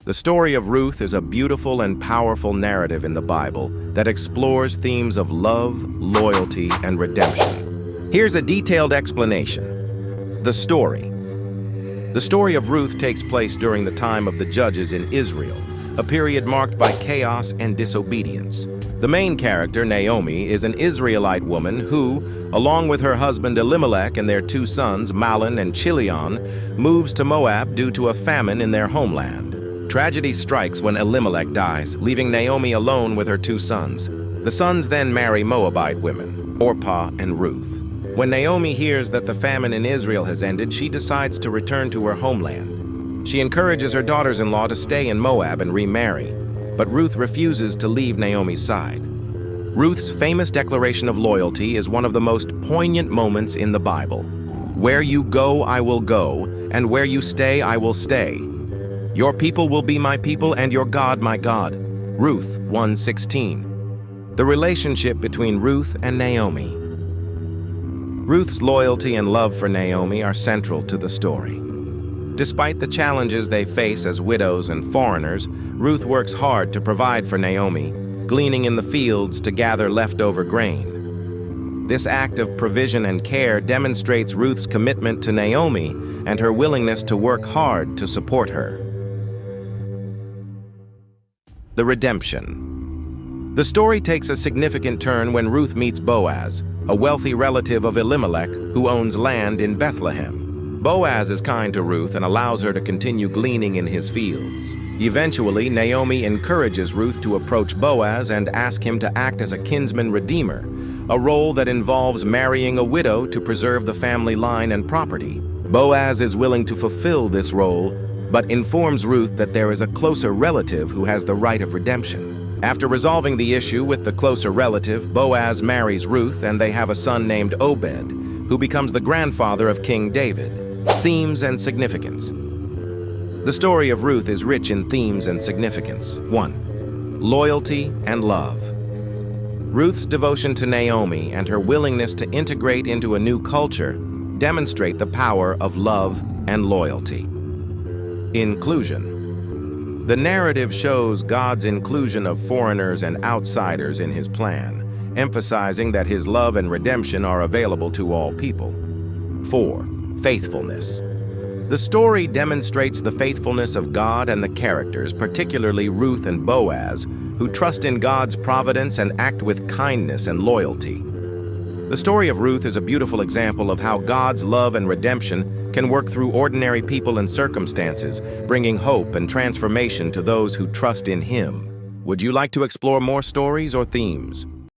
The story of Ruth is a beautiful and powerful narrative in the Bible that explores themes of love, loyalty, and redemption. Here's a detailed explanation. The story. The story of Ruth takes place during the time of the judges in Israel, a period marked by chaos and disobedience. The main character, Naomi, is an Israelite woman who, along with her husband Elimelech and their two sons, Mahlon and Chilion, moves to Moab due to a famine in their homeland. Tragedy strikes when Elimelech dies, leaving Naomi alone with her two sons. The sons then marry Moabite women, Orpah and Ruth. When Naomi hears that the famine in Israel has ended, she decides to return to her homeland. She encourages her daughters-in-law to stay in Moab and remarry, but Ruth refuses to leave Naomi's side. Ruth's famous declaration of loyalty is one of the most poignant moments in the Bible. "Where you go, I will go, and where you stay, I will stay. Your people will be my people, and your God my God." Ruth 1:16. The relationship between Ruth and Naomi. Ruth's loyalty and love for Naomi are central to the story. Despite the challenges they face as widows and foreigners, Ruth works hard to provide for Naomi, gleaning in the fields to gather leftover grain. This act of provision and care demonstrates Ruth's commitment to Naomi and her willingness to work hard to support her. The redemption. The story takes a significant turn when Ruth meets Boaz, a wealthy relative of Elimelech who owns land in Bethlehem. Boaz is kind to Ruth and allows her to continue gleaning in his fields. Eventually, Naomi encourages Ruth to approach Boaz and ask him to act as a kinsman redeemer, a role that involves marrying a widow to preserve the family line and property. Boaz is willing to fulfill this role, but informs Ruth that there is a closer relative who has the right of redemption. After resolving the issue with the closer relative, Boaz marries Ruth and they have a son named Obed, who becomes the grandfather of King David. Themes and significance. The story of Ruth is rich in themes and significance. 1. Loyalty and love. Ruth's devotion to Naomi and her willingness to integrate into a new culture demonstrate the power of love and loyalty. Inclusion. The narrative shows God's inclusion of foreigners and outsiders in his plan, emphasizing that his love and redemption are available to all people. 4. Faithfulness. The story demonstrates the faithfulness of God and the characters, particularly Ruth and Boaz, who trust in God's providence and act with kindness and loyalty. The story of Ruth is a beautiful example of how God's love and redemption can work through ordinary people and circumstances, bringing hope and transformation to those who trust in Him. Would you like to explore more stories or themes?